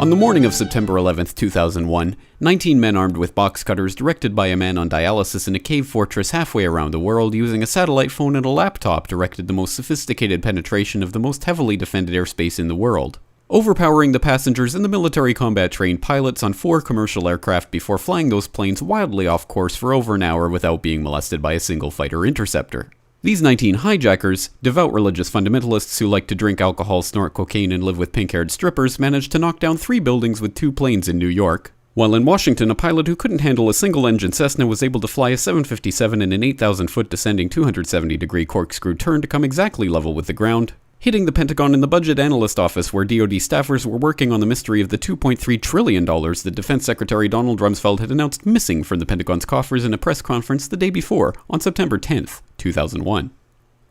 On the morning of September 11, 2001, 19 men armed with box cutters directed by a man on dialysis in a cave fortress halfway around the world using a satellite phone and a laptop directed the most sophisticated penetration of the most heavily defended airspace in the world, overpowering the passengers and the military combat-trained pilots on 4 commercial aircraft before flying those planes wildly off course for over an hour without being molested by a single fighter interceptor. These 19 hijackers, devout religious fundamentalists who like to drink alcohol, snort cocaine, and live with pink-haired strippers, managed to knock down 3 buildings with 2 planes in New York. While in Washington, a pilot who couldn't handle a single-engine Cessna was able to fly a 757 in an 8,000-foot descending 270-degree corkscrew turn to come exactly level with the ground, hitting the Pentagon in the Budget Analyst Office where DoD staffers were working on the mystery of the $2.3 trillion that Defense Secretary Donald Rumsfeld had announced missing from the Pentagon's coffers in a press conference the day before, on September 10th, 2001.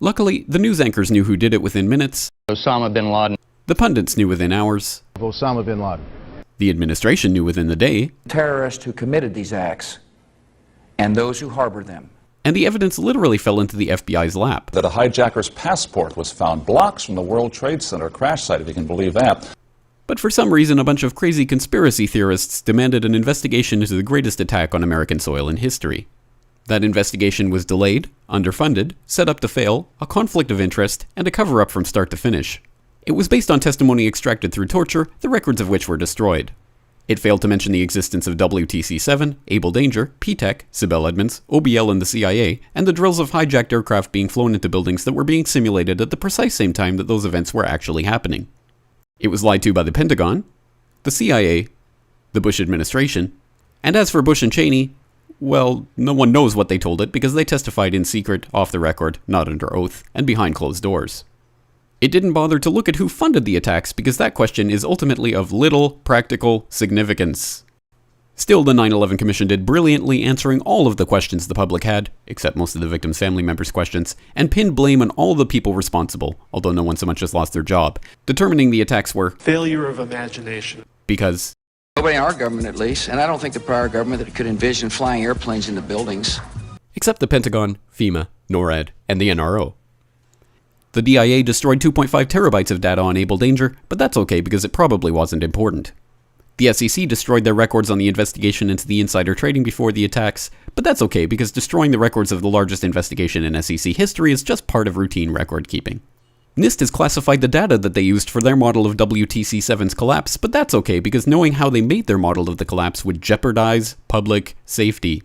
Luckily, the news anchors knew who did it within minutes. Osama bin Laden. The pundits knew within hours. Osama bin Laden. The administration knew within the day. Terrorists who committed these acts and those who harbor them. And the evidence literally fell into the FBI's lap. That a hijacker's passport was found blocks from the World Trade Center crash site, if you can believe that. But for some reason, a bunch of crazy conspiracy theorists demanded an investigation into the greatest attack on American soil in history. That investigation was delayed, underfunded, set up to fail, a conflict of interest, and a cover-up from start to finish. It was based on testimony extracted through torture, the records of which were destroyed. It failed to mention the existence of WTC-7, Able Danger, P-TECH, Sibel Edmonds, OBL and the CIA, and the drills of hijacked aircraft being flown into buildings that were being simulated at the precise same time that those events were actually happening. It was lied to by the Pentagon, the CIA, the Bush administration, and as for Bush and Cheney, well, no one knows what they told it because they testified in secret, off the record, not under oath, and behind closed doors. It didn't bother to look at who funded the attacks because that question is ultimately of little practical significance. Still, the 9/11 Commission did brilliantly answering all of the questions the public had, except most of the victims' family members' questions, and pinned blame on all the people responsible, although no one so much as lost their job, determining the attacks were failure of imagination. Because nobody in our government, at least, and I don't think the prior government that could envision flying airplanes into buildings. Except the Pentagon, FEMA, NORAD, and the NRO. The DIA destroyed 2.5 terabytes of data on Able Danger, but that's okay because it probably wasn't important. The SEC destroyed their records on the investigation into the insider trading before the attacks, but that's okay because destroying the records of the largest investigation in SEC history is just part of routine record keeping. NIST has classified the data that they used for their model of WTC-7's collapse, but that's okay because knowing how they made their model of the collapse would jeopardize public safety.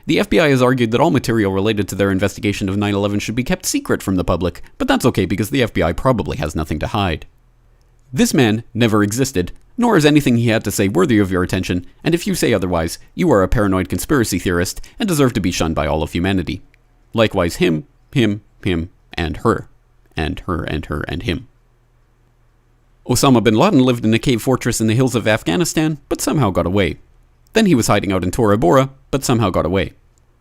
The FBI has argued that all material related to their investigation of 9/11 should be kept secret from the public, but that's okay because the FBI probably has nothing to hide. This man never existed, nor is anything he had to say worthy of your attention, and if you say otherwise, you are a paranoid conspiracy theorist and deserve to be shunned by all of humanity. Likewise him, and her. And her, and her, and him. Osama bin Laden lived in a cave fortress in the hills of Afghanistan, but somehow got away. Then he was hiding out in Tora Bora, but somehow got away.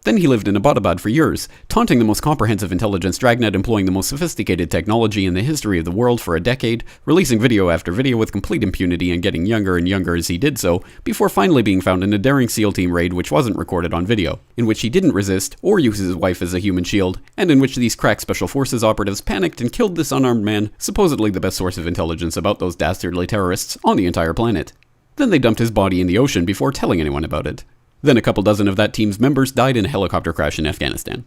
Then he lived in Abbottabad for years, taunting the most comprehensive intelligence dragnet employing the most sophisticated technology in the history of the world for a decade, releasing video after video with complete impunity and getting younger and younger as he did so, before finally being found in a daring SEAL team raid which wasn't recorded on video, in which he didn't resist or use his wife as a human shield, and in which these crack special forces operatives panicked and killed this unarmed man, supposedly the best source of intelligence about those dastardly terrorists on the entire planet. Then they dumped his body in the ocean before telling anyone about it. Then a couple dozen of that team's members died in a helicopter crash in Afghanistan.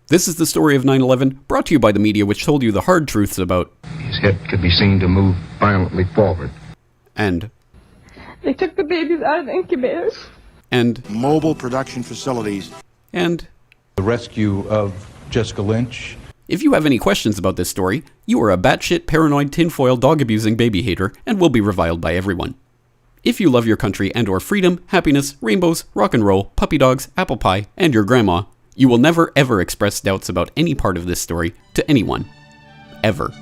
This is the story of 9/11, brought to you by the media which told you the hard truths about his head could be seen to move violently forward. And they took the babies out of the incubators. And mobile production facilities. And the rescue of Jessica Lynch. If you have any questions about this story, you are a batshit paranoid tinfoil dog-abusing baby hater and will be reviled by everyone. If you love your country and or freedom, happiness, rainbows, rock and roll, puppy dogs, apple pie, and your grandma, you will never ever express doubts about any part of this story to anyone. Ever.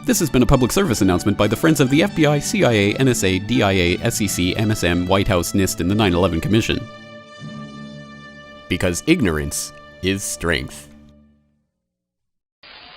This has been a public service announcement by the Friends of the FBI, CIA, NSA, DIA, SEC, MSM, White House, NIST, and the 9/11 Commission. Because ignorance is strength.